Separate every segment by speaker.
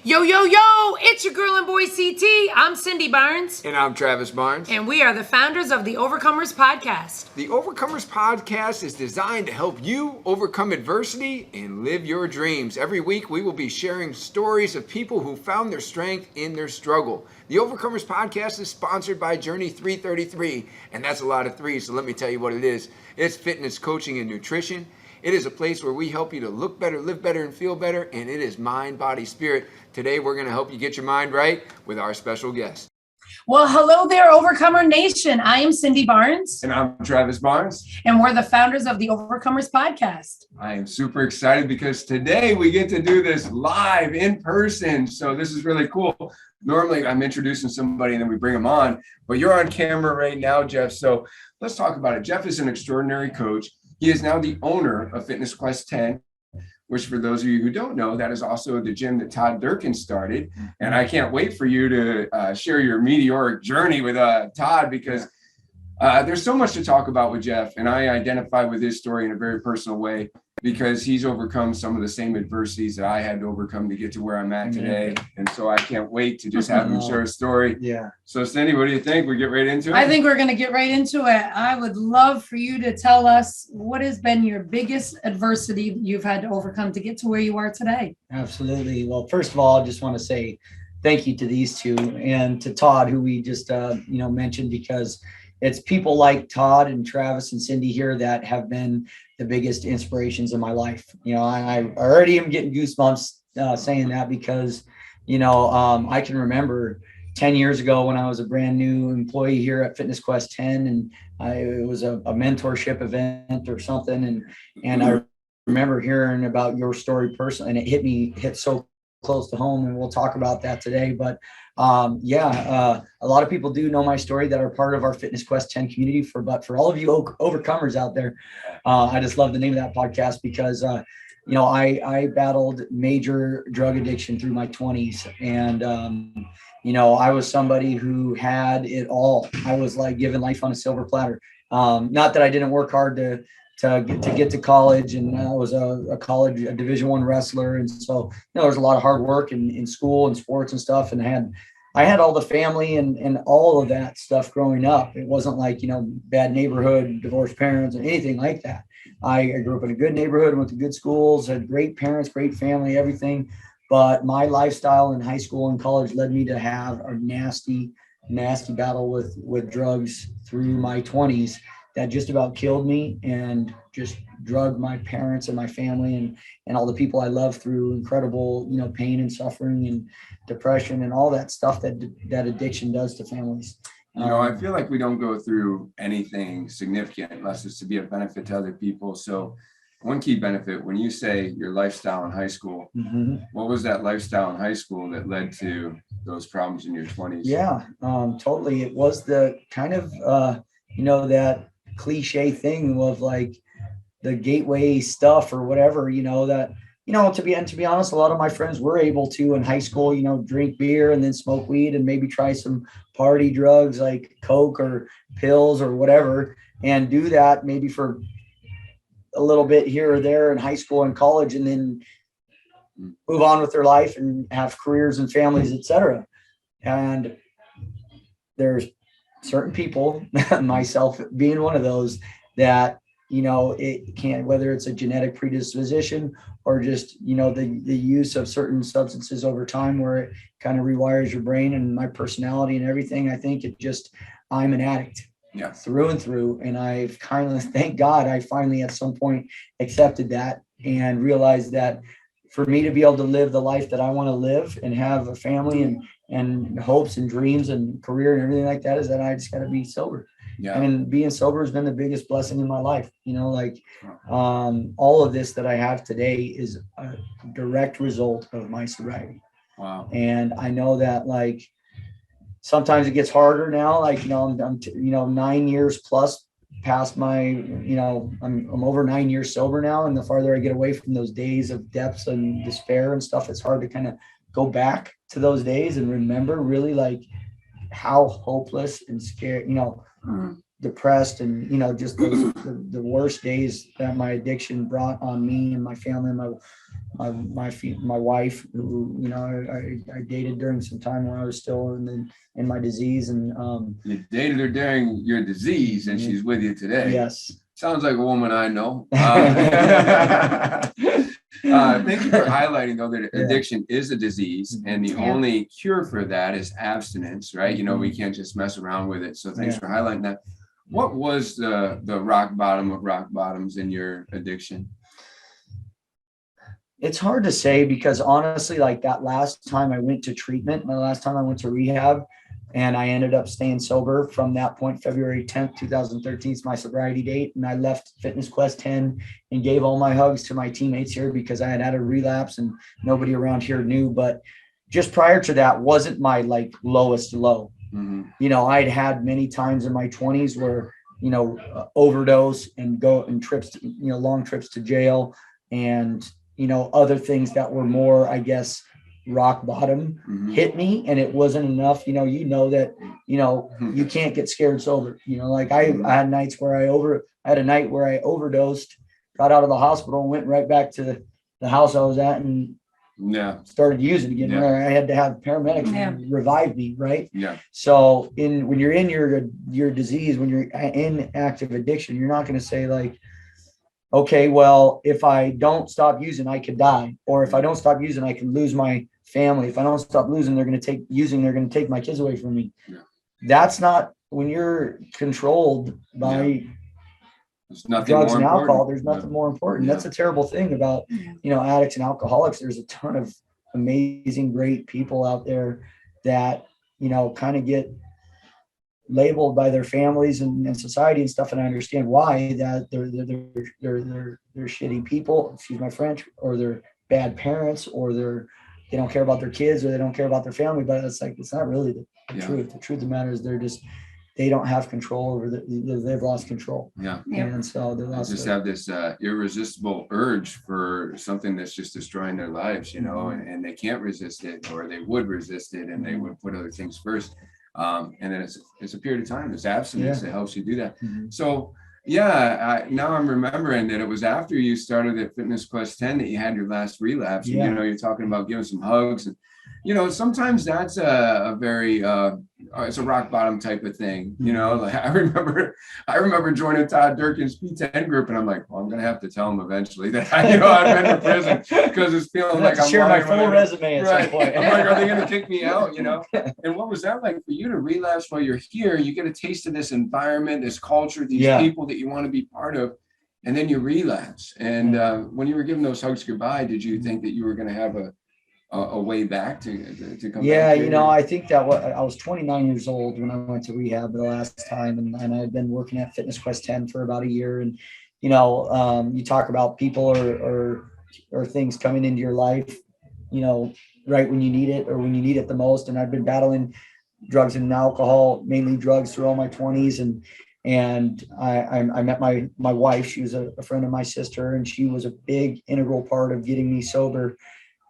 Speaker 1: Yo, yo, yo, it's your girl and boy CT. I'm Cindy Barnes.
Speaker 2: And I'm Travis Barnes.
Speaker 1: And we are the founders of the Overcomers Podcast.
Speaker 2: The Overcomers Podcast is designed to help you overcome adversity and live your dreams. Every week we will be sharing stories of people who found their strength in their struggle. The Overcomers Podcast is sponsored by Journey 333, and that's a lot of threes, so let me tell you what it is. It's fitness, coaching, and nutrition. It is a place where we help you to look better, live better, and feel better, and it is mind, body, spirit. Today, we're going to help you get your mind right with our special guest.
Speaker 1: Well, hello there, Overcomer Nation. I am Cindy Barnes.
Speaker 2: And I'm Travis Barnes.
Speaker 1: And we're the founders of the Overcomers Podcast.
Speaker 2: I am super excited because today we get to do this live in person. So this is really cool. Normally, I'm introducing somebody and then we bring them on, but you're on camera right now, Jeff. So let's talk about it. Jeff is an extraordinary coach. He is now the owner of Fitness Quest 10, which for those of you who don't know, that is also the gym that Todd Durkin started. And I can't wait for you to share your meteoric journey with Todd, because there's so much to talk about with Jeff. And I identify with his story in a very personal way because he's overcome some of the same adversities that I had to overcome to get to where I'm at today. And so I can't wait to just have him share a story.
Speaker 3: Yeah.
Speaker 2: So Cindy, what do you think? We get right into it?
Speaker 1: I think we're going to get right into it. I would love for you to tell us what has been your biggest adversity you've had to overcome to get to where you are today.
Speaker 3: Absolutely. Well, first of all, I just want to say thank you to these two and to Todd, who we just mentioned, because it's people like Todd and Travis and Cindy here that have been the biggest inspirations in my life. I already am getting goosebumps saying that because, I can remember 10 years ago when I was a brand new employee here at Fitness Quest 10, and it was a mentorship event or something. And I remember hearing about your story personally, and it hit so close to home, and we'll talk about that today. But a lot of people do know my story that are part of our Fitness Quest 10 community. But for all of you overcomers out there, I just love the name of that podcast because I battled major drug addiction through my 20s, and I was somebody who had it all. I was like given life on a silver platter. Not that I didn't work hard to get to college, and I was a Division I wrestler, and so there was a lot of hard work in school and sports and stuff, and I had all the family and all of that stuff growing up. It wasn't like bad neighborhood, divorced parents, or anything like that. I grew up in a good neighborhood, went to good schools, had great parents, great family, everything. But my lifestyle in high school and college led me to have a nasty battle with drugs through my 20s that just about killed me and just drugged my parents and my family and all the people I love through incredible, pain and suffering and depression and all that stuff that addiction does to families.
Speaker 2: I feel like we don't go through anything significant unless it's to be a benefit to other people. So one key benefit, when you say your lifestyle in high school, what was that lifestyle in high school that led to those problems in your 20s?
Speaker 3: Yeah, totally. It was the kind of, that cliche thing of like the gateway stuff or whatever, to be honest, a lot of my friends were able to in high school, drink beer and then smoke weed and maybe try some party drugs like Coke or pills or whatever, and do that maybe for a little bit here or there in high school and college, and then move on with their life and have careers and families, etc. And there's certain people, myself being one of those, that it can't, whether it's a genetic predisposition or just the use of certain substances over time, where it kind of rewires your brain and my personality and everything. I think I'm an addict.
Speaker 2: Yeah.
Speaker 3: Through and through. And I've thank God I finally at some point accepted that and realized that for me to be able to live the life that I want to live and have a family and hopes and dreams and career and everything like that, is that I just got to be sober.
Speaker 2: Yeah.
Speaker 3: And being sober has been the biggest blessing in my life. All of this that I have today is a direct result of my sobriety.
Speaker 2: Wow.
Speaker 3: And I know that sometimes it gets harder now. I'm 9 years plus past my, I'm over 9 years sober now. And the farther I get away from those days of depths and despair and stuff, it's hard to kind of go back to those days and remember really how hopeless and scared, depressed, and just those the worst days that my addiction brought on me and my family and my wife, who I dated during some time when I was still in my disease, and
Speaker 2: you dated her during your disease, and she's with you today.
Speaker 3: Yes.
Speaker 2: Sounds like a woman I know. Thank you for highlighting, though, that addiction is a disease, and the only cure for that is abstinence, right? We can't just mess around with it. So thanks for highlighting that. What was the rock bottom of rock bottoms in your addiction?
Speaker 3: It's hard to say, because honestly, like that last time I went to treatment, my last time I went to rehab, and I ended up staying sober from that point. February 10th, 2013 is my sobriety date. And I left Fitness Quest 10 and gave all my hugs to my teammates here, because I had a relapse and nobody around here knew. But just prior to that wasn't my like lowest low. Mm-hmm. I'd had many times in my 20s where, overdose and trips, long trips to jail, and, other things that were more, I guess, rock bottom hit me, and it wasn't enough. That you can't get scared sober. Like I had nights where I had a night where I overdosed, got out of the hospital, and went right back to the house I was at, and started using again. Where I had to have paramedics revive me, right? So when you're in your disease, when you're in active addiction, you're not going to say like, okay, well, if I don't stop using, I could die. Or if I don't stop using, I can lose my family. If I don't stop losing, they're going to take my kids away from me. That's not, when you're controlled by drugs and alcohol, there's nothing more important. That's a terrible thing about, addicts and alcoholics. There's a ton of amazing, great people out there that, kind of get labeled by their families and society and stuff, and I understand why, that they're shitty people, excuse my French, or they're bad parents, or they don't care about their kids, or they don't care about their family. But it's like, it's not really the truth. The truth of the matter is they don't have control over they've lost control. And so they have this irresistible urge for something that's just destroying their lives, and they can't resist it, or they would resist it, and they would put other things first. And then it's a period of time. It's abstinence that helps you do that. So now I'm remembering that it was after you started at Fitness Quest 10 that you had your last relapse. And, you're talking about giving some hugs, and sometimes that's a very it's a rock bottom type of thing. Like I remember joining Todd Durkin's P10 group, and I'm like, well, I'm gonna have to tell him eventually that I've been to prison, because it's feeling like I'm share my full resume at some point.
Speaker 2: I'm like, are they gonna kick me out? And what was that like for you to relapse while you're here? You get a taste of this environment, this culture, these people that you want to be part of, and then you relapse. And when you were giving those hugs goodbye, did you think that you were going to have a way back to come back?
Speaker 3: I think that I was 29 years old when I went to rehab the last time, and I had been working at Fitness Quest 10 for about a year. And you talk about people or things coming into your life, right when you need it, or when you need it the most. And I've been battling drugs and alcohol, mainly drugs, through all my 20s, and I met my wife. She was a friend of my sister, and she was a big integral part of getting me sober.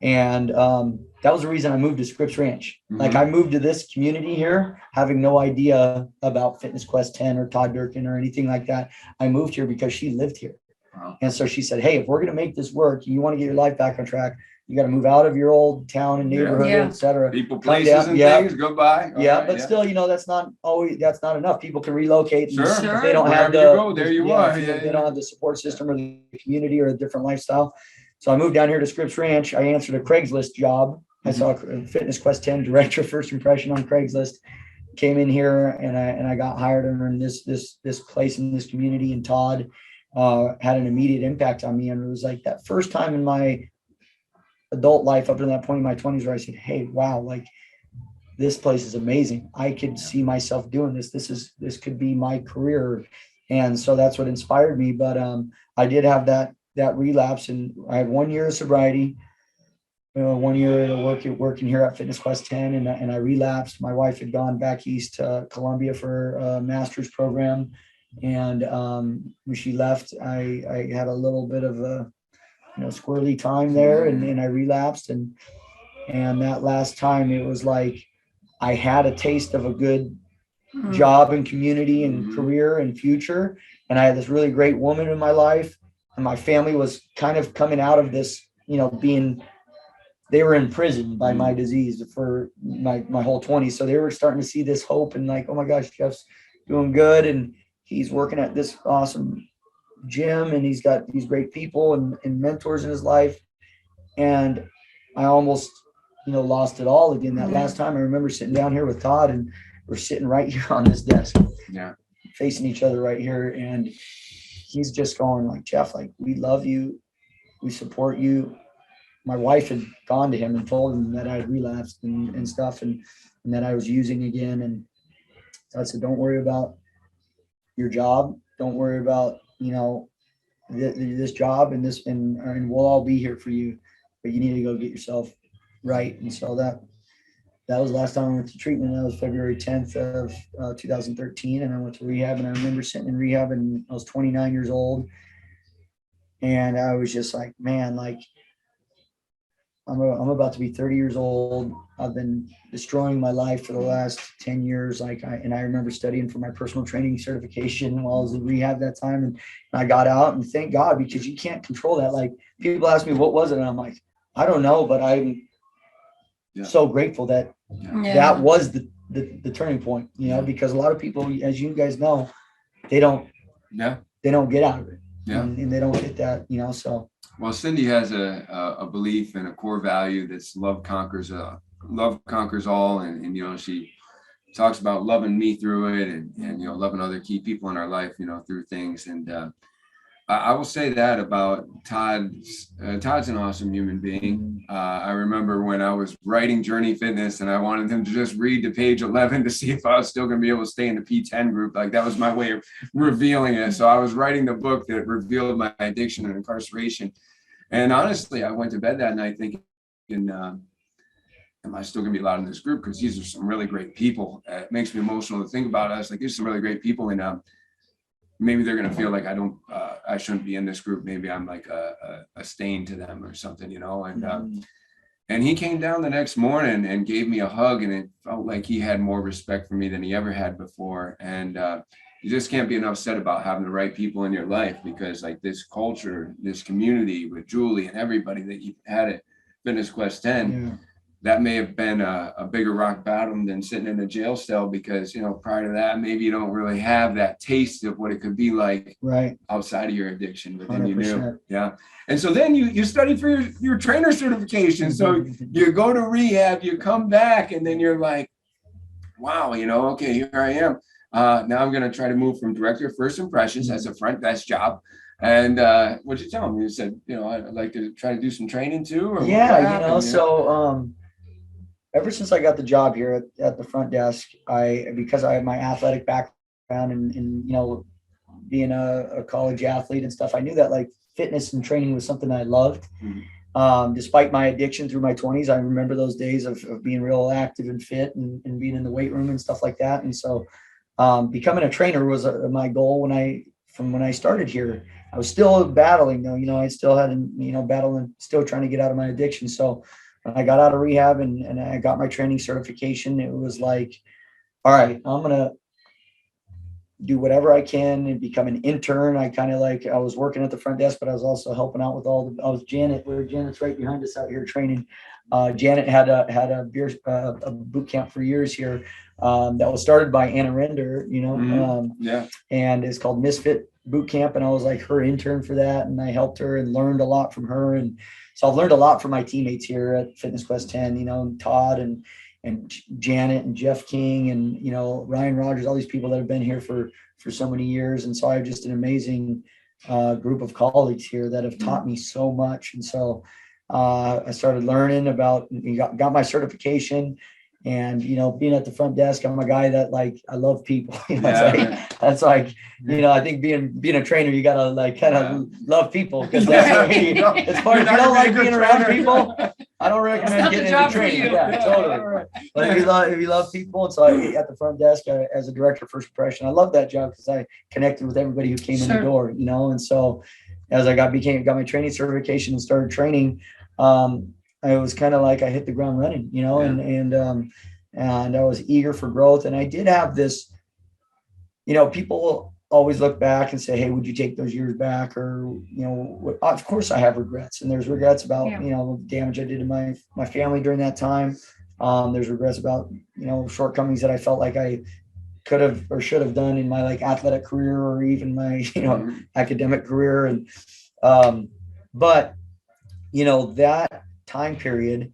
Speaker 3: And that was the reason I moved to Scripps Ranch. Like I moved to this community here, having no idea about Fitness Quest 10 or Todd Durkin or anything like that. I moved here because she lived here. Wow. And so she said, hey, if we're going to make this work, you want to get your life back on track, you got to move out of your old town and neighborhood, et cetera.
Speaker 2: People, places, and things go by.
Speaker 3: But still, that's not enough. People can relocate.
Speaker 2: Sure.
Speaker 3: If they don't have
Speaker 2: there you are.
Speaker 3: They don't have the support system or the community or a different lifestyle. So I moved down here to Scripps Ranch. I answered a Craigslist job. I saw Fitness Quest 10 director first impression on Craigslist. Came in here and I got hired in this place in this community. And Todd had an immediate impact on me. And it was like that first time in my adult life up to that point in my 20s where I said, hey, wow, like this place is amazing. I could see myself doing this. This could be my career. And so that's what inspired me. But I did have that relapse, and I had 1 year of sobriety, 1 year working here at Fitness Quest 10, and I relapsed. My wife had gone back east to Columbia for a master's program, and when she left, I had a little bit of a squirrely time there, and I relapsed, and that last time it was like I had a taste of a good job and community and career and future. And I had this really great woman in my life, and my family was kind of coming out of this, they were in prison by my disease for my whole 20s. So they were starting to see this hope and like, oh my gosh, Jeff's doing good. And he's working at this awesome gym and he's got these great people and mentors in his life. And I almost, lost it all again. That last time I remember sitting down here with Todd and we're sitting right here on this desk, facing each other right here. And he's just going like, Jeff, like, we love you. We support you. My wife had gone to him and told him that I had relapsed and stuff and that I was using again. And I said, don't worry about your job. Don't worry about, this job and this, and we'll all be here for you, but you need to go get yourself right. And so that was the last time I went to treatment. That was February 10th of 2013. And I went to rehab, and I remember sitting in rehab and I was 29 years old. And I was just like, man, like, I'm about to be 30 years old. I've been destroying my life for the last 10 years. I remember studying for my personal training certification while I was in rehab that time. And I got out, and thank God, because you can't control that. Like, people ask me, what was it? And I'm like, I don't know, but I'm so grateful that that was the turning point, because a lot of people, as you guys know, they don't get out of it. And they don't get that, so.
Speaker 2: Well, Cindy has a belief and a core value that's love conquers all. And she talks about loving me through it and loving other key people in our life, through things. And I will say that about Todd. Todd's an awesome human being. I remember when I was writing Journey Fitness and I wanted him to just read to page 11 to see if I was still going to be able to stay in the P10 group. Like, that was my way of revealing it. So I was writing the book that revealed my addiction and incarceration. And honestly, I went to bed that night thinking, am I still going to be allowed in this group? Because these are some really great people. It makes me emotional to think about us. Like, these are some really great people. And maybe they're going to feel like I shouldn't be in this group. Maybe I'm like a stain to them or something, and he came down the next morning and gave me a hug, and it felt like he had more respect for me than he ever had before. And you just can't be enough said about having the right people in your life, because like this culture, this community with Julie and everybody that you had at Fitness Quest 10, that may have been a bigger rock bottom than sitting in a jail cell, because, prior to that, maybe you don't really have that taste of what it could be like outside of your addiction, but then 100%. You knew. Yeah. And so then you studied for your trainer certification. So you go to rehab, you come back, and then you're like, wow, okay, here I am. Now I'm going to try to move from director of first impressions as a front desk job. And what'd you tell him? You said, I'd like to try to do some training too. Or
Speaker 3: so ever since I got the job here at the front desk, because I have my athletic background and being a college athlete and stuff, I knew that like fitness and training was something I loved. Despite my addiction through my 20s, I remember those days of being real active and fit and being in the weight room and stuff like that. And so becoming a trainer was my goal from when I started here. I was still battling though, I still had, battling, still trying to get out of my addiction. So when I got out of rehab and I got my training certification, it was like, all right, I'm going to do whatever I can and become an intern. I was working at the front desk, but I was also helping out with I was Janet, Janet's right behind us out here training. Janet had a boot camp for years here that was started by Anna Render, and it's called Misfit Boot Camp. And I was like her intern for that. And I helped her and learned a lot from her. And so I've learned a lot from my teammates here at Fitness Quest 10, and Todd and Janet and Jeff King and, Ryan Rogers, all these people that have been here for so many years. And so I have just an amazing group of colleagues here that have taught me so much. And so I started learning about, got my certification. And, being at the front desk, I'm a guy that I love people. That's like, I think being a trainer, you gotta love people, because that's it's hard. If you don't like being around people, I don't recommend getting into training. Totally. But if you love people, and so at the front desk as a director of first impression, I love that job because I connected with everybody who came in the door. And so as I got my training certification and started training, I was kind of like I hit the ground running, and I was eager for growth. And I did have this people always look back and say, hey, would you take those years back? Or, of course I have regrets, and there's regrets about,
Speaker 1: Yeah.
Speaker 3: the damage I did to my family during that time. There's regrets about, shortcomings that I felt like I could have or should have done in my like athletic career or even my, academic career. And, but, that time period,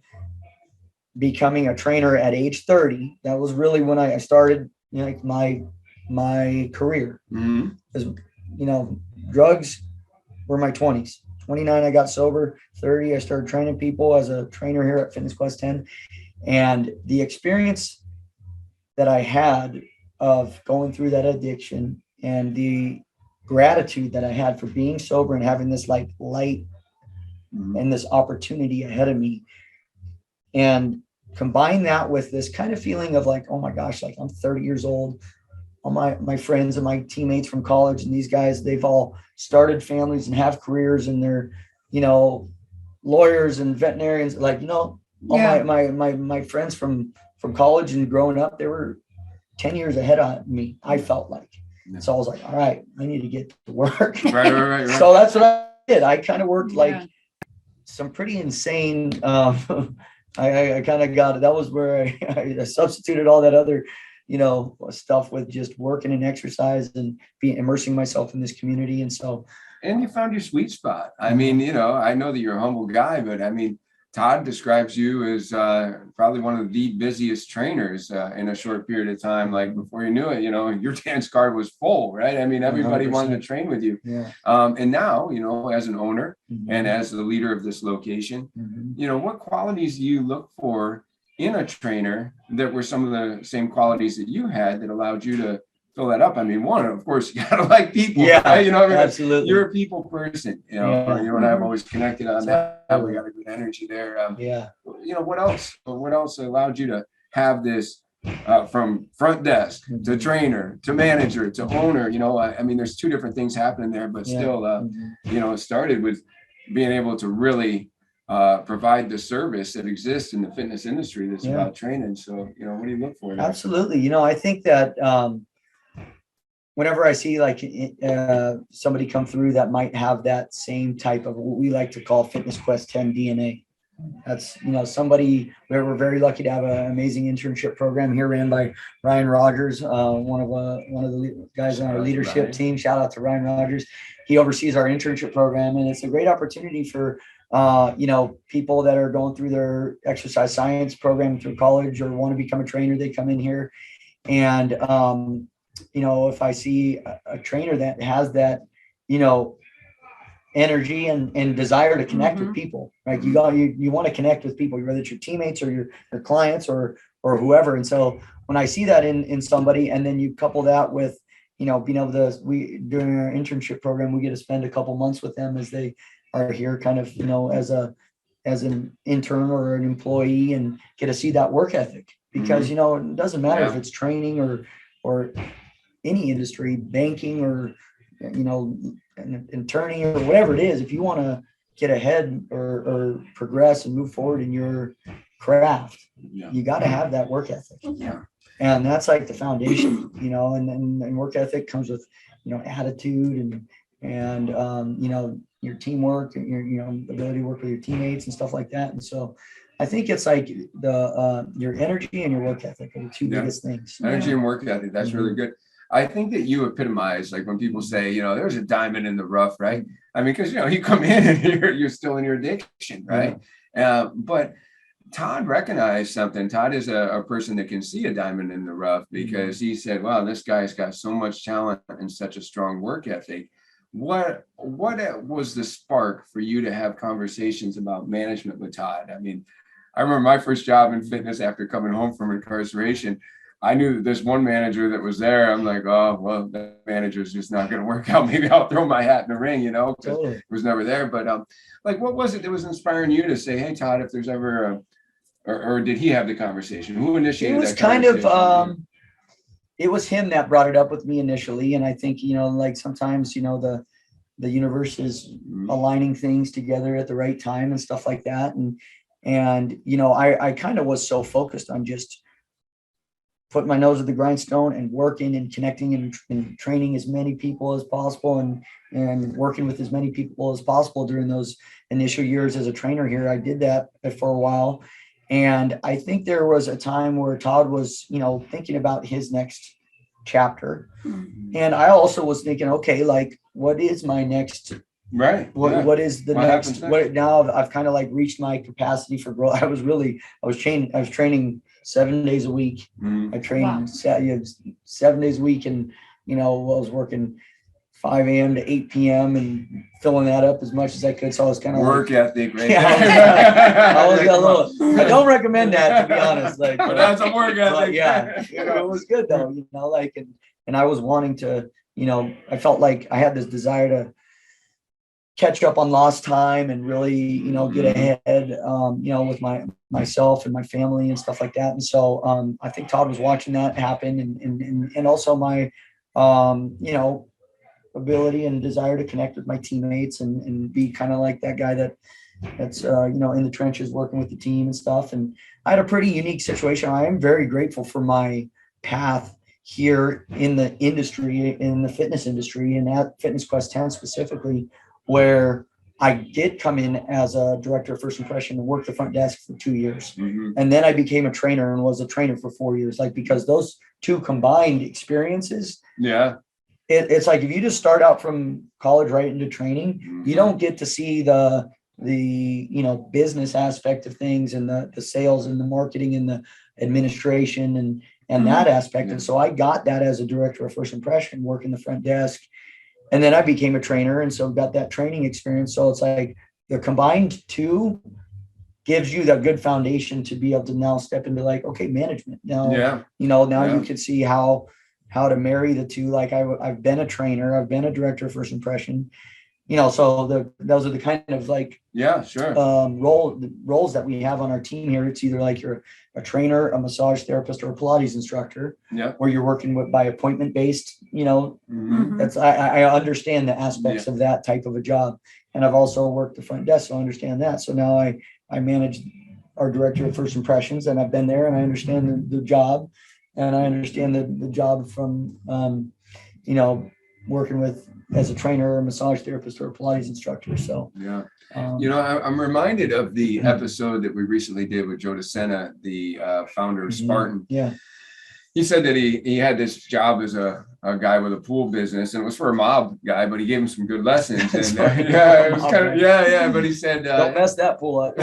Speaker 3: becoming a trainer at age 30, that was really when I started, like my career. Because, drugs were my 20s. 29, I got sober. 30, I started training people as a trainer here at Fitness Quest 10. And the experience that I had of going through that addiction and the gratitude that I had for being sober and having this like light and this opportunity ahead of me, and combine that with this kind of feeling of like, oh my gosh, like I'm 30 years old. All my friends and my teammates from college and these guys, they've all started families and have careers, and they're, lawyers and veterinarians. Like, all my friends from college and growing up, they were 10 years ahead of me, I felt like. So I was like, all right, I need to get to work.
Speaker 2: Right.
Speaker 3: So that's what I did. I kind of worked like some pretty insane, I kind of got it. That was where I substituted all that other, stuff with just working and exercise and immersing myself in this community. And so,
Speaker 2: and you found your sweet spot. I mean, I know that you're a humble guy, but I mean, Todd describes you as probably one of the busiest trainers in a short period of time. Like before you knew it, your dance card was full, right? I mean, everybody
Speaker 3: 100%.
Speaker 2: wanted to train with you.
Speaker 3: Yeah.
Speaker 2: And now, as an owner and as the leader of this location, what qualities do you look for in a trainer that were some of the same qualities that you had that allowed you to fill that up? I mean, one, of course, you gotta like people.
Speaker 3: Yeah,
Speaker 2: right?
Speaker 3: absolutely.
Speaker 2: You're a people person. You and I have always connected on that. We got a good energy there. What else? What else allowed you to have this from front desk to trainer to manager to owner? I mean, there's two different things happening there, but still, it started with being able to really provide the service that exists in the fitness industry that's about training. So, what do you look for there?
Speaker 3: Absolutely. I think that whenever I see like somebody come through that might have that same type of what we like to call Fitness Quest 10 DNA. That's, somebody where we're very lucky to have an amazing internship program here ran by Ryan Rogers, one of the guys on our leadership team. Shout out to Ryan Rogers. He oversees our internship program, and it's a great opportunity for people that are going through their exercise science program through college or want to become a trainer. They come in here, and if I see a trainer that has that, energy and desire to connect with people, right? You want to connect with people, whether it's your teammates or your clients or whoever. And so when I see that in somebody, and then you couple that with, being able to, during our internship program, we get to spend a couple months with them as they are here kind of, as an intern or an employee, and get to see that work ethic, because, it doesn't matter if it's training or any industry, banking or, an attorney or whatever it is. If you want to get ahead or progress and move forward in your craft, you got to have that work ethic. And that's like the foundation, and work ethic comes with, attitude and your teamwork and your, ability to work with your teammates and stuff like that. And so I think it's like your energy and your work ethic are the two biggest things.
Speaker 2: Energy and work ethic. That's really good. I think that you epitomize, like when people say, there's a diamond in the rough, right? I mean, because, you come in and you're still in your addiction, right? But Todd recognized something. Todd is a person that can see a diamond in the rough, because he said, wow, this guy's got so much talent and such a strong work ethic. What was the spark for you to have conversations about management with Todd? I mean, I remember my first job in fitness after coming home from incarceration. I knew this one manager that was there. I'm like, oh, well, that manager's just not going to work out. Maybe I'll throw my hat in the ring, because it was never there. But what was it that was inspiring you to say, hey, Todd, if there's ever or did he have the conversation? Who initiated that conversation? It was kind of,
Speaker 3: it was him that brought it up with me initially. And I think, like sometimes, the universe is aligning things together at the right time and stuff like that. And I kind of was so focused on just putting my nose at the grindstone and working and connecting and training as many people as possible and working with as many people as possible during those initial years as a trainer here. I did that for a while. And I think there was a time where Todd was, thinking about his next chapter. And I also was thinking, okay, like, what is my next, what is the next, now I've kind of like reached my capacity for growth. I was training 7 days a week. I trained 7 days a week, and I was working 5 a.m. to 8 p.m. and filling that up as much as I could. So I was kind of
Speaker 2: work ethic, right?
Speaker 3: I was a little. I don't recommend that, to be honest. Like,
Speaker 2: but that's a work ethic.
Speaker 3: Yeah, it was good though. And I was wanting to. I felt like I had this desire to catch up on lost time and really, get ahead, with myself and my family and stuff like that. And so I think Todd was watching that happen, and also my, ability and desire to connect with my teammates and be kind of like that guy that's in the trenches working with the team and stuff. And I had a pretty unique situation. I am very grateful for my path here in the industry, in the fitness industry, and at Fitness Quest 10 specifically, where I did come in as a director of first impression and worked the front desk for 2 years. And then I became a trainer and was a trainer for 4 years, because those two combined experiences.
Speaker 2: Yeah.
Speaker 3: It's like, if you just start out from college right into training, you don't get to see the business aspect of things and the sales and the marketing and the administration and that aspect. And so I got that as a director of first impression, working the front desk. And then I became a trainer, and so got that training experience. So it's like the combined two gives you that good foundation to be able to now step into like, management. Now, you can see how to marry the two. Like I've been a trainer, I've been a director of first impression, so those are the kind of like, roles that we have on our team here. It's either like you're a trainer, a massage therapist, or a Pilates instructor, or you're working by appointment based, that's, I understand the aspects of that type of a job. And I've also worked the front desk, so I understand that. So now I manage our director of first impressions, and I've been there, and I understand the job, and I understand the job from, working with as a trainer, a massage therapist, or a Pilates instructor. So,
Speaker 2: I'm reminded of the episode that we recently did with Joe DeSena, the founder of Spartan.
Speaker 3: Yeah.
Speaker 2: He said that he had this job as a guy with a pool business, and it was for a mob guy, but he gave him some good lessons. And it was kind of, but he said,
Speaker 3: don't mess that pool up.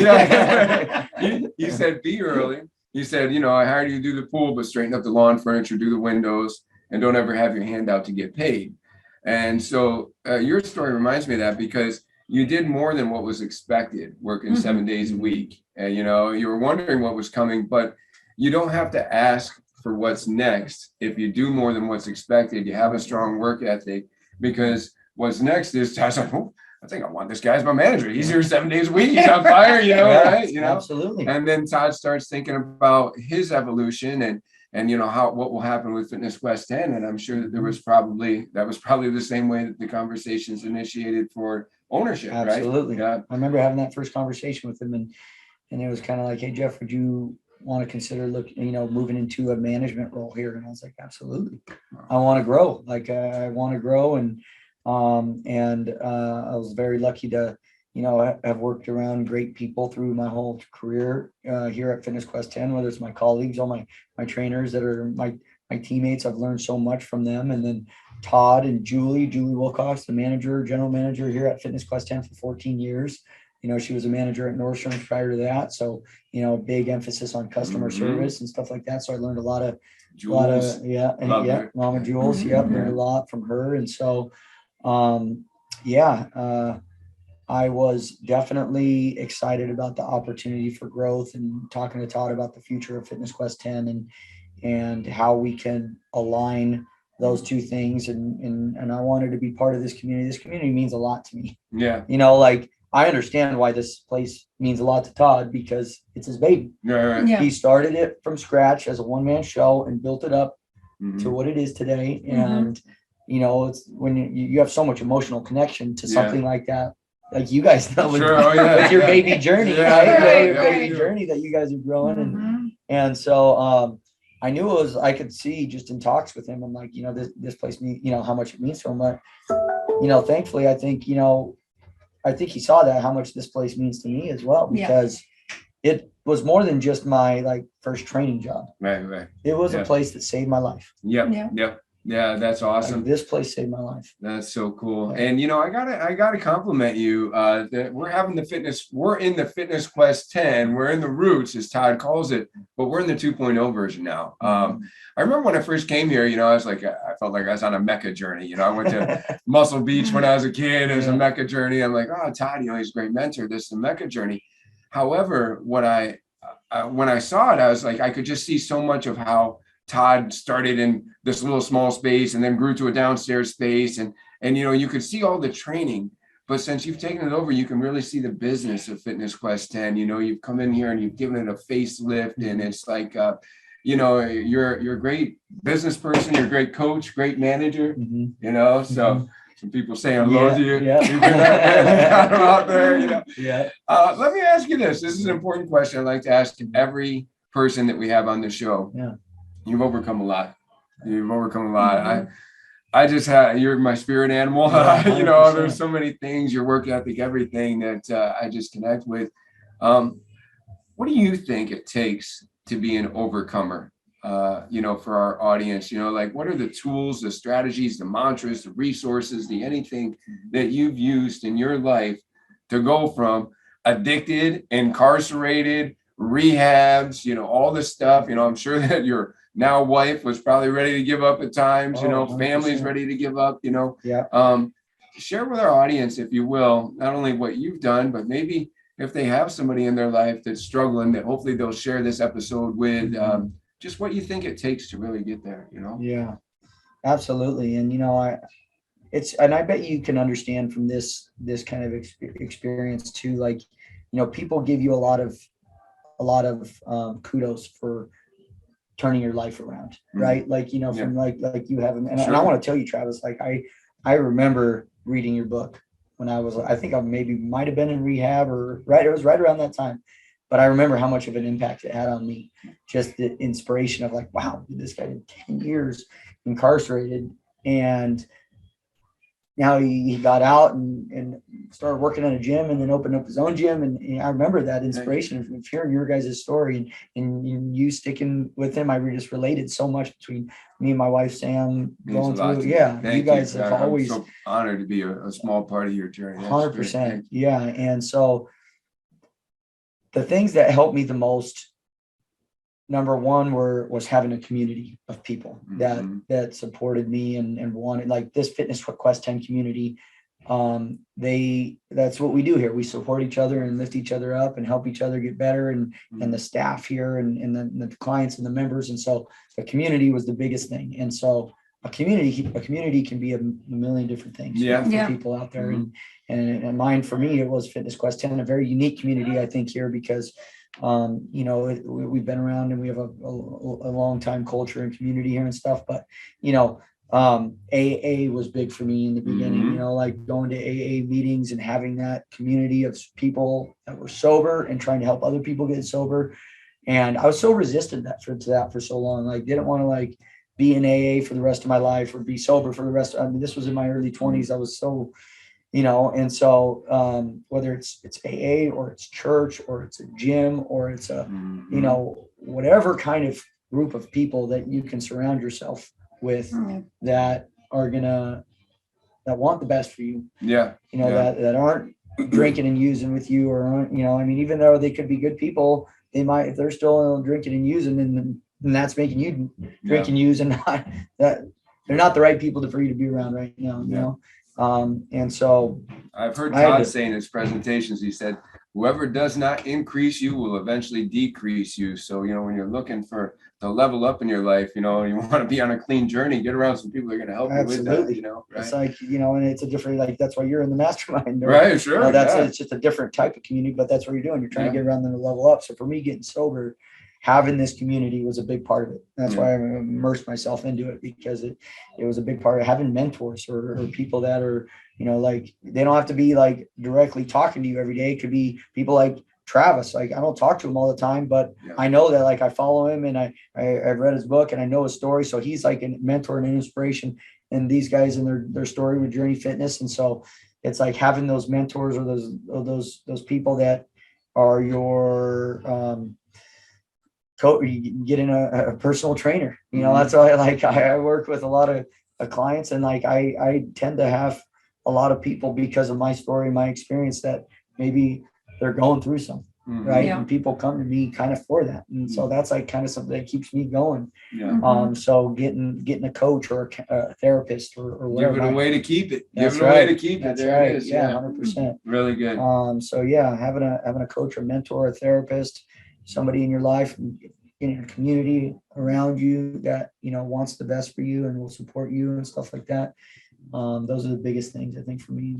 Speaker 2: He said, be early. He said, I hired you to do the pool, but straighten up the lawn furniture, do the windows, and don't ever have your hand out to get paid. And so your story reminds me of that, because you did more than what was expected, working 7 days a week. And, you were wondering what was coming, but you don't have to ask for what's next. If you do more than what's expected, you have a strong work ethic, because what's next is, I was like, I think I want this guy as my manager. He's here 7 days a week. He's on fire, right?
Speaker 3: Absolutely.
Speaker 2: And then Todd starts thinking about his evolution and what will happen with Fitness Quest 10. And I'm sure that that was probably the same way that the conversations initiated for ownership.
Speaker 3: Absolutely.
Speaker 2: Right? Yeah.
Speaker 3: I remember having that first conversation with him, and it was kind of like, hey, Jeff, would you want to consider moving into a management role here? And I was like, absolutely. I want to grow. I want to grow. And I was very lucky to, have worked around great people through my whole career here at Fitness Quest 10, whether it's my colleagues, all my trainers that are my teammates. I've learned so much from them. And then Todd and Julie Wilcox, the general manager here at Fitness Quest 10 for 14 years. She was a manager at Nordstrom's prior to that. So, big emphasis on customer service and stuff like that. So I learned a lot of
Speaker 2: Jules.
Speaker 3: Mama Jules. Learned a lot from her. And so, I was definitely excited about the opportunity for growth, and talking to Todd about the future of Fitness Quest 10 and how we can align those two things. And I wanted to be part of this community. This community means a lot to me.
Speaker 2: Yeah.
Speaker 3: I understand why this place means a lot to Todd, because it's his baby.
Speaker 2: Right.
Speaker 1: Yeah.
Speaker 3: He started it from scratch as a one-man show and built it up to what it is today. And, it's when you have so much emotional connection to something like that, like you guys know, with your baby journey, right? Your baby journey that you guys are growing. And so, I knew it was, I could see just in talks with him. I'm like, this place, how much it means to him. But, thankfully, I think he saw that, how much this place means to me as well, because it was more than just my like first training job.
Speaker 2: Right.
Speaker 3: It was a place that saved my life.
Speaker 2: Yep. Yeah, that's awesome.
Speaker 3: Like, this place saved my life.
Speaker 2: That's so cool. And I gotta compliment you that we're in the Fitness Quest 10. We're in the roots, as Todd calls it, but we're in the 2.0 version now. I remember when I first came here, I was like, I felt like I was on a Mecca journey. I went to Muscle Beach when I was a kid. It was a Mecca journey. I'm like, oh, Todd, he's a great mentor. This is a Mecca journey. However, when I saw it, I was like, I could just see so much of how Todd started in this little small space and then grew to a downstairs space. And you could see all the training, but since you've taken it over, you can really see the business of Fitness Quest 10. You've come in here and you've given it a facelift, and it's like, you're a great business person, you're a great coach, great manager, so some people saying hello to you.
Speaker 3: Yeah.
Speaker 2: You got them out there,
Speaker 3: Yeah.
Speaker 2: Let me ask you this. This is an important question I'd like to ask every person that we have on the show.
Speaker 3: Yeah.
Speaker 2: You've overcome a lot. I just you're my spirit animal. There's so many things, your work ethic, everything that I just connect with. What do you think it takes to be an overcomer? For our audience, like, what are the tools, the strategies, the mantras, the resources, the anything that you've used in your life to go from addicted, incarcerated, rehabs, all this stuff. I'm sure that your now wife was probably ready to give up at times, family's ready to give up, share with our audience, if you will, not only what you've done, but maybe if they have somebody in their life that's struggling, that hopefully they'll share this episode with, just what you think it takes to really get there,
Speaker 3: Yeah, absolutely. And, and I bet you can understand from this kind of experience too, like, people give you a lot of kudos for turning your life around, right? Like, from like you have, and I want to tell you, Travis, like I remember reading your book when I think I might have been in rehab it was right around that time. But I remember how much of an impact it had on me. Just the inspiration of like, wow, this guy did 10 years incarcerated, and now he got out and started working at a gym, and then opened up his own gym. And I remember that inspiration of hearing your guys' story and you sticking with him. I just related so much between me and my wife, Sam, going through. Yeah, you guys have always.
Speaker 2: I'm so honored to be a small part of your journey.
Speaker 3: 100%. Yeah. And so the things that helped me the most, number one, was having a community of people that supported me and wanted, like this Fitness Quest 10 community. That's what we do here. We support each other and lift each other up and help each other get better, and the staff here and the clients and the members. And so the community was the biggest thing. And so a community can be a million different things for people out there. And mine, for me, it was Fitness Quest 10, a very unique community, I think, here, because we've been around and we have a long time culture and community here and stuff. But AA was big for me in the beginning, like going to AA meetings and having that community of people that were sober and trying to help other people get sober. And I was so resistant to that for so long. Like, didn't want to like be in AA for the rest of my life or be sober for the rest. This was in my early 20s. I was so, and so whether it's AA or it's church or it's a gym or it's a, whatever kind of group of people that you can surround yourself with that want the best for you. That aren't drinking and using with you, or aren't, even though they could be good people, they might, if they're still drinking and using, and that's making you drink and use, and not that they're not the right people for you to be around right now, and so
Speaker 2: I've heard Todd say in his presentations, he said, whoever does not increase you will eventually decrease you. So, when you're looking to level up in your life, you want to be on a clean journey, get around some people that are going to help you with that, right? It's like,
Speaker 3: and it's a different, like, that's why you're in the mastermind.
Speaker 2: Right, sure.
Speaker 3: It's just a different type of community, but that's what you're doing. You're trying to get around them to level up. So for me, getting sober, having this community was a big part of it. That's why I immersed myself into it, because it was a big part of having mentors or people that are, like, they don't have to be like directly talking to you every day. It could be people like Travis. Like, I don't talk to him all the time, but I know that, like, I follow him, and I've read his book, and I know his story. So he's like a mentor and an inspiration, and these guys and their story with Journey Fitness. And so it's like having those mentors or those people that are your coach. You get in a personal trainer, that's why I work with a lot of clients, and like I tend to have a lot of people because of my story, my experience, that maybe they're going through something. Right.
Speaker 1: Yeah.
Speaker 3: And people come to me kind of for that. And so that's like kind of something that keeps me going.
Speaker 2: Yeah.
Speaker 3: So getting a coach or a therapist or whatever.
Speaker 2: Give it a way to keep it.
Speaker 3: That's
Speaker 2: Give it a way to keep it.
Speaker 3: That's
Speaker 2: There
Speaker 3: right.
Speaker 2: it is.
Speaker 3: Yeah, 100%.
Speaker 2: Really good.
Speaker 3: So yeah, having a coach or mentor, a therapist, somebody in your life, in your community around you that, wants the best for you and will support you and stuff like that. Those are the biggest things, I think, for me.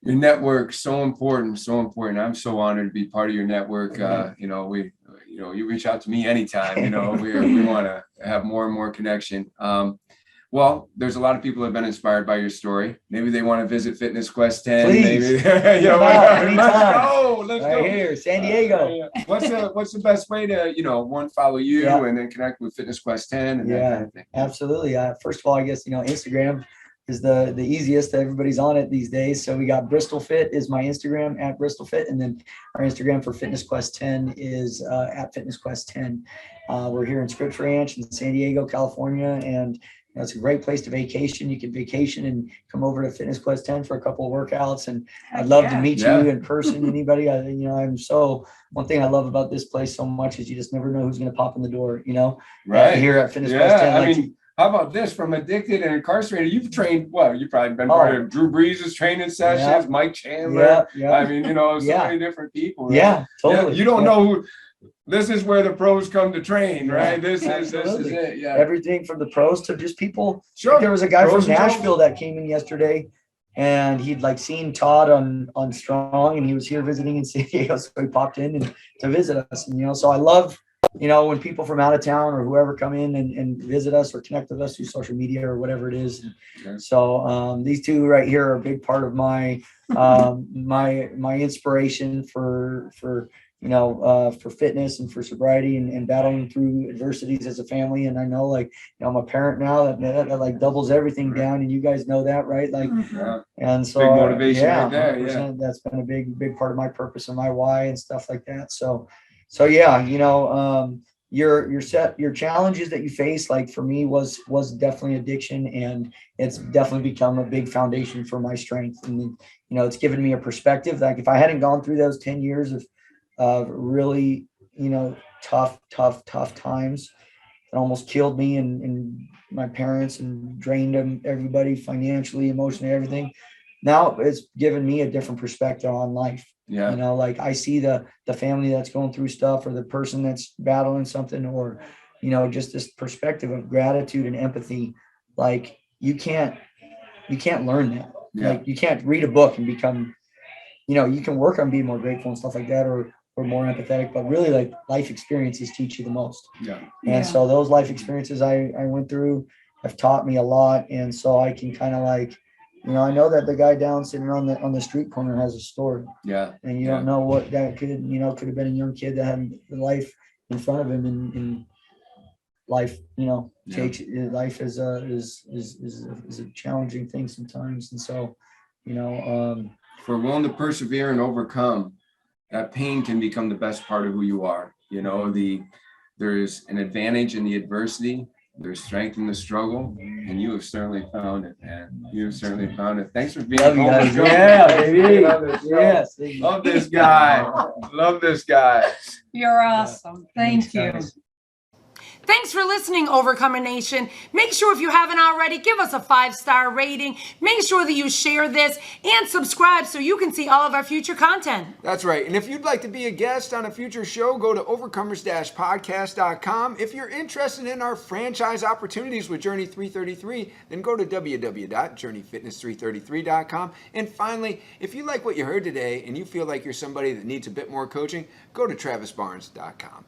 Speaker 2: Your network, so important, so important. I'm so honored to be part of your network. You reach out to me anytime. We want to have more and more connection. Well, there's a lot of people that have been inspired by your story. Maybe they want to visit Fitness Quest 10.
Speaker 3: Please.
Speaker 2: Maybe let's go
Speaker 3: here, San Diego.
Speaker 2: What's the best way to one, follow you and then connect with Fitness Quest 10 and that kind of thing?
Speaker 3: Absolutely. First of all, I guess Instagram is the easiest. Everybody's on it these days. So we got Bristol Fit is my Instagram, at Bristol Fit, and then our Instagram for Fitness Quest 10 is at Fitness Quest 10. We're here in Scripps Ranch in San Diego, California, and it's a great place to vacation. You can vacation and come over to Fitness Quest 10 for a couple of workouts. And I'd love to meet you in person. Anybody, one thing I love about this place so much is you just never know who's going to pop in the door,
Speaker 2: right
Speaker 3: here at Fitness Quest 10.
Speaker 2: How about this? From addicted and incarcerated, you've trained, you've probably been part of Drew Brees' training sessions, Mike Chandler. I mean, so many different people. Right?
Speaker 3: Yeah, totally.
Speaker 2: You don't know who. This is where the pros come to train, right? This is it. Yeah.
Speaker 3: Everything from the pros to just people.
Speaker 2: Sure.
Speaker 3: There was a guy from Nashville that came in yesterday, and he'd seen Todd on Strong, and he was here visiting in San Diego, so he popped in to visit us. And so I love when people from out of town or whoever come in and visit us or connect with us through social media or whatever it is. So these two right here are a big part of my my inspiration for fitness and for sobriety and battling through adversities as a family. And I know I'm a parent now that doubles everything down, and you guys know that, right? And so
Speaker 2: big motivation right there.
Speaker 3: That's been a big part of my purpose and my why and stuff like that. So your challenges that you face, for me was definitely addiction, and it's definitely become a big foundation for my strength. And it's given me a perspective. If I hadn't gone through those 10 years of really, tough times that almost killed me and my parents and drained everybody financially, emotionally, everything. Now it's given me a different perspective on life. I see the family that's going through stuff, or the person that's battling something, or, just this perspective of gratitude and empathy. You can't learn that. You can't read a book and become, you can work on being more grateful and stuff like that, or more empathetic, but really life experiences teach you the most. So those life experiences I went through have taught me a lot. And so I can kind of I know that the guy down sitting on the street corner has a story. And you don't know what that could have been a young kid that had life in front of him, and life, takes life is a challenging thing sometimes. And so,
Speaker 2: if we're willing to persevere and overcome, that pain can become the best part of who you are. There's an advantage in the adversity. There's strength in the struggle, and you have certainly found it, man. You have certainly found it. Thanks for being on the show.
Speaker 3: Yeah, baby. Yes.
Speaker 2: Love this guy. Love this guy.
Speaker 1: You're awesome. Thank you.
Speaker 3: Guys.
Speaker 4: Thanks for listening, Overcomer Nation. Make sure, if you haven't already, give us a 5-star rating. Make sure that you share this and subscribe so you can see all of our future content.
Speaker 5: That's right. And if you'd like to be a guest on a future show, go to overcomers-podcast.com. If you're interested in our franchise opportunities with Journey 333, then go to www.journeyfitness333.com. And finally, if you like what you heard today and you feel like you're somebody that needs a bit more coaching, go to travisbarnes.com.